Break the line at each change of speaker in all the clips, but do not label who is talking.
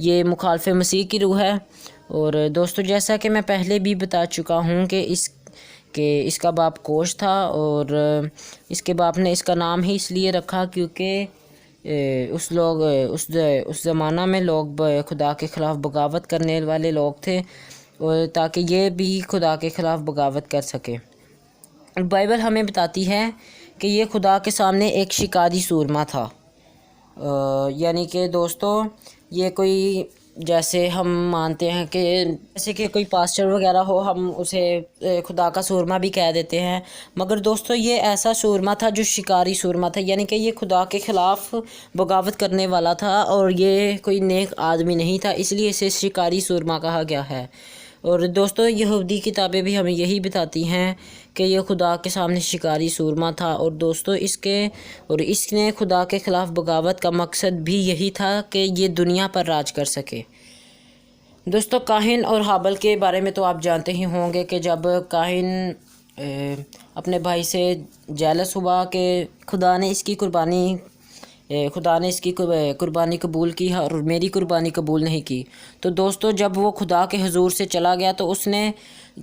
یہ مخالف مسیح کی روح ہے۔ اور دوستو جیسا کہ میں پہلے بھی بتا چکا ہوں کہ اس کا باپ کوش تھا، اور اس کے باپ نے اس کا نام ہی اس لیے رکھا کیونکہ اس زمانہ میں لوگ خدا کے خلاف بغاوت کرنے والے لوگ تھے، اور تاکہ یہ بھی خدا کے خلاف بغاوت کر سکے۔ بائبل ہمیں بتاتی ہے کہ یہ خدا کے سامنے ایک شکاری سورما تھا، یعنی کہ دوستو یہ کوئی جیسے ہم مانتے ہیں کہ جیسے کہ کوئی پاسٹر وغیرہ ہو، ہم اسے خدا کا سورما بھی کہہ دیتے ہیں، مگر دوستو یہ ایسا سورما تھا جو شکاری سورما تھا، یعنی کہ یہ خدا کے خلاف بغاوت کرنے والا تھا، اور یہ کوئی نیک آدمی نہیں تھا، اس لیے اسے شکاری سورما کہا گیا ہے۔ اور دوستو یہودی کتابیں بھی ہمیں یہی بتاتی ہیں کہ یہ خدا کے سامنے شکاری سورما تھا، اور دوستو اس نے خدا کے خلاف بغاوت کا مقصد بھی یہی تھا کہ یہ دنیا پر راج کر سکے۔ دوستو قاہن اور حابل کے بارے میں تو آپ جانتے ہی ہوں گے کہ جب قاہن اپنے بھائی سے جیلس ہوا کہ خدا نے اس کی قربانی قبول کی اور میری قربانی قبول نہیں کی، تو دوستو جب وہ خدا کے حضور سے چلا گیا تو اس نے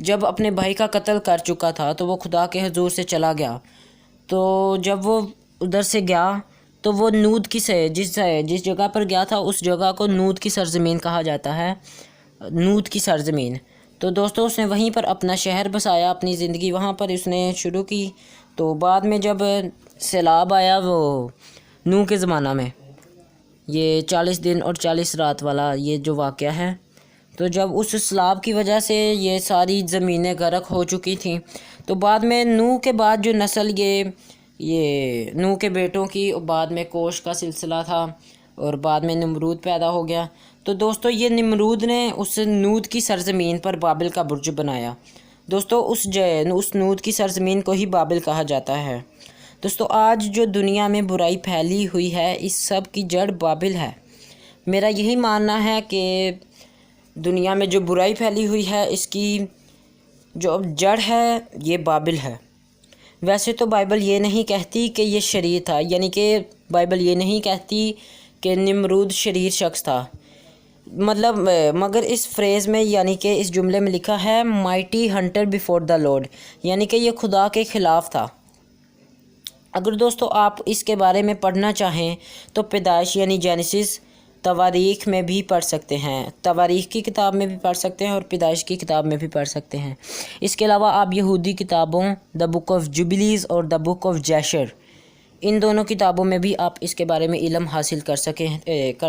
جب اپنے بھائی کا قتل کر چکا تھا تو وہ خدا کے حضور سے چلا گیا، تو جب وہ ادھر سے گیا تو وہ نود کی جس جگہ پر گیا تھا اس جگہ کو نود کی سرزمین کہا جاتا ہے، نود کی سرزمین۔ تو دوستو اس نے وہیں پر اپنا شہر بسایا، اپنی زندگی وہاں پر اس نے شروع کی۔ تو بعد میں جب سیلاب آیا وہ نوح کے زمانہ میں، یہ 40 دن اور 40 رات والا یہ جو واقعہ ہے، تو جب اس سیلاب کی وجہ سے یہ ساری زمینیں غرق ہو چکی تھیں، تو بعد میں نوح کے بعد جو نسل یہ نوح کے بیٹوں کی، بعد میں کوش کا سلسلہ تھا، اور بعد میں نمرود پیدا ہو گیا۔ تو دوستو یہ نمرود نے اس نود کی سرزمین پر بابل کا برج بنایا۔ دوستو اس نود کی سرزمین کو ہی بابل کہا جاتا ہے۔ دوستو آج جو دنیا میں برائی پھیلی ہوئی ہے اس سب کی جڑ بابل ہے۔ میرا یہی ماننا ہے کہ دنیا میں جو برائی پھیلی ہوئی ہے اس کی جو جڑ ہے یہ بابل ہے۔ ویسے تو بائبل یہ نہیں کہتی کہ یہ شریر تھا، یعنی کہ بائبل یہ نہیں کہتی کہ نمرود شریر شخص تھا، مگر اس فریز میں یعنی کہ اس جملے میں لکھا ہے mighty Hunter before the lord, یعنی کہ یہ خدا کے خلاف تھا۔ اگر دوستو آپ اس کے بارے میں پڑھنا چاہیں تو پیدائش یعنی جینیسس تواریخ میں بھی پڑھ سکتے ہیں، تواریخ کی کتاب میں بھی پڑھ سکتے ہیں اور پیدائش کی کتاب میں بھی پڑھ سکتے ہیں۔ اس کے علاوہ آپ یہودی کتابوں دا بک آف جوبلیز اور دا بک آف جیشر، ان دونوں کتابوں میں بھی آپ اس کے بارے میں علم حاصل کر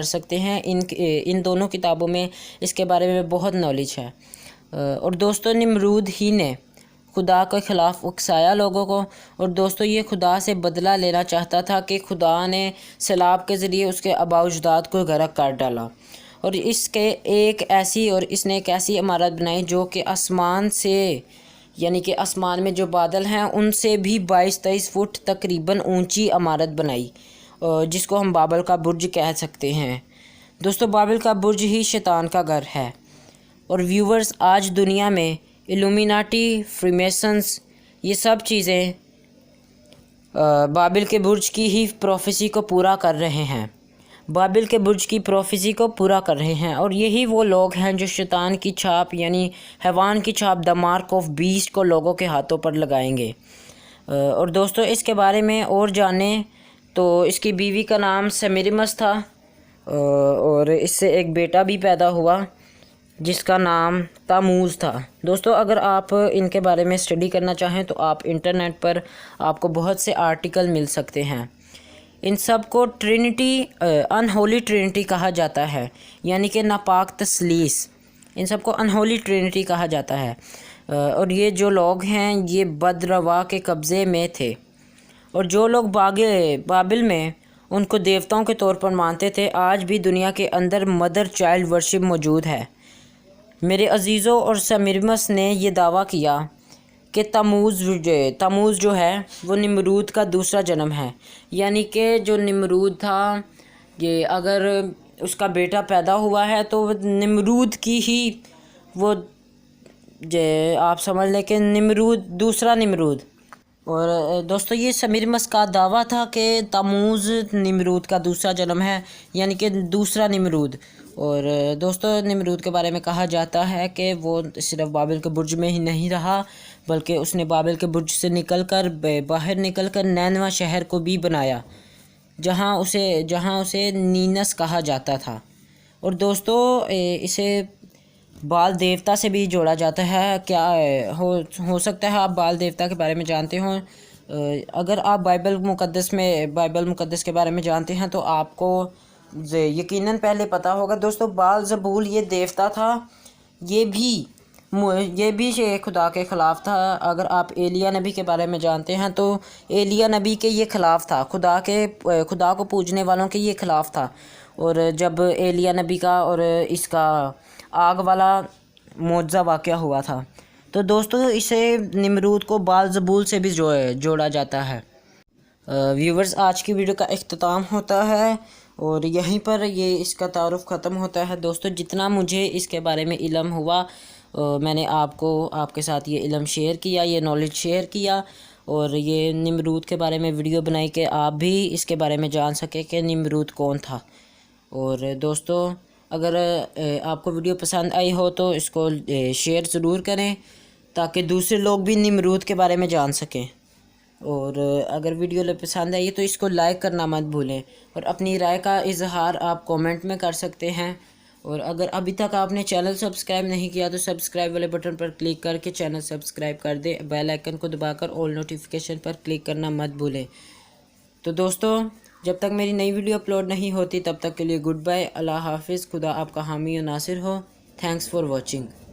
سکتے ہیں۔ ان دونوں کتابوں میں اس کے بارے میں بہت نالج ہے۔ اور دوستو نمرود ہی نے خدا کے خلاف اکسایا لوگوں کو، اور دوستو یہ خدا سے بدلہ لینا چاہتا تھا کہ خدا نے سیلاب کے ذریعے اس کے آباء و اجداد کو غرق کر ڈالا، اور اس نے ایک ایسی عمارت بنائی جو کہ آسمان سے یعنی کہ آسمان میں جو بادل ہیں ان سے بھی 22-23 فٹ تقریباً اونچی عمارت بنائی، جس کو ہم بابل کا برج کہہ سکتے ہیں۔ دوستو بابل کا برج ہی شیطان کا گھر ہے۔ اور ویورز آج دنیا میں الومیناٹی، فریمیسنز، یہ سب چیزیں بابل کے برج کی ہی پروفیسی کو پورا کر رہے ہیں، بابل کے برج کی پروفیسی کو پورا کر رہے ہیں، اور یہی وہ لوگ ہیں جو شیطان کی چھاپ یعنی حیوان کی چھاپ دا مارک آف بیسٹ کو لوگوں کے ہاتھوں پر لگائیں گے۔ اور دوستو اس کے بارے میں اور جانیں تو اس کی بیوی کا نام سمیرمس تھا، اور اس سے ایک بیٹا بھی پیدا ہوا جس کا نام تاموز تھا۔ دوستو اگر آپ ان کے بارے میں اسٹڈی کرنا چاہیں تو آپ انٹرنیٹ پر آپ کو بہت سے آرٹیکل مل سکتے ہیں۔ ان سب کو ٹرینٹی انہولی ٹرینٹی کہا جاتا ہے، یعنی کہ ناپاک تثلیث، ان سب کو انہولی ٹرینٹی کہا جاتا ہے۔ اور یہ جو لوگ ہیں یہ بدروا کے قبضے میں تھے، اور جو لوگ بابل میں ان کو دیوتاؤں کے طور پر مانتے تھے آج بھی دنیا کے اندر مدر چائلڈ ورشپ موجود ہے۔ میرے عزیزوں، اور سمیرمس نے یہ دعویٰ کیا کہ تاموز جو ہے وہ نمرود کا دوسرا جنم ہے، یعنی کہ جو نمرود تھا یہ اگر اس کا بیٹا پیدا ہوا ہے تو نمرود کی ہی وہ آپ سمجھ لیں کہ دوسرا نمرود۔ اور دوستو یہ سمیرمس کا دعویٰ تھا کہ تاموز نمرود کا دوسرا جنم ہے، یعنی کہ دوسرا نمرود، اور دوستوں نمرود کے بارے میں کہا جاتا ہے کہ وہ صرف بابل کے برج میں ہی نہیں رہا بلکہ اس نے بابل کے برج سے نکل کر باہر نکل کر نینوا شہر کو بھی بنایا جہاں اسے نینس کہا جاتا تھا۔ اور دوستوں اسے بال دیوتا سے بھی جوڑا جاتا ہے۔ کیا ہو سکتا ہے آپ بال دیوتا کے بارے میں جانتے ہوں۔ اگر آپ بائبل مقدس کے بارے میں جانتے ہیں تو آپ کو یقیناً پہلے پتہ ہوگا دوستوں بال زبول یہ دیوتا تھا، یہ بھی خدا کے خلاف تھا۔ اگر آپ ایلیا نبی کے بارے میں جانتے ہیں تو ایلیا نبی کے یہ خلاف تھا، خدا کو پوجنے والوں کے یہ خلاف تھا۔ اور جب ایلیا نبی کا اور اس کا آگ والا معجزہ واقعہ ہوا تھا تو دوستوں اسے نمرود کو بال زبول سے بھی جوڑا جاتا ہے۔ ویورز آج کی ویڈیو کا اختتام ہوتا ہے اور یہیں پر اس کا تعارف ختم ہوتا ہے۔ دوستوں جتنا مجھے اس کے بارے میں علم ہوا میں نے آپ کے ساتھ یہ علم شیئر کیا، یہ نالج شیئر کیا اور یہ نمرود کے بارے میں ویڈیو بنائی کہ آپ بھی اس کے بارے میں جان سکیں کہ نمرود کون تھا۔ اور دوستوں اگر آپ کو ویڈیو پسند آئی ہو تو اس کو شیئر ضرور کریں تاکہ دوسرے لوگ بھی نمرود کے بارے میں جان سکیں۔ اور اگر ویڈیو پسند آئی تو اس کو لائک کرنا مت بھولیں اور اپنی رائے کا اظہار آپ کومنٹ میں کر سکتے ہیں۔ اور اگر ابھی تک آپ نے چینل سبسکرائب نہیں کیا تو سبسکرائب والے بٹن پر کلک کر کے چینل سبسکرائب کر دیں، بیل آئیکن کو دبا کر آل نوٹیفیکیشن پر کلک کرنا مت بھولیں۔ تو دوستوں جب تک میری نئی ویڈیو اپلوڈ نہیں ہوتی تب تک کے لیے گڈ بائے، اللہ حافظ، خدا آپ کا حامی و ناصر ہو۔ Thanks for watching.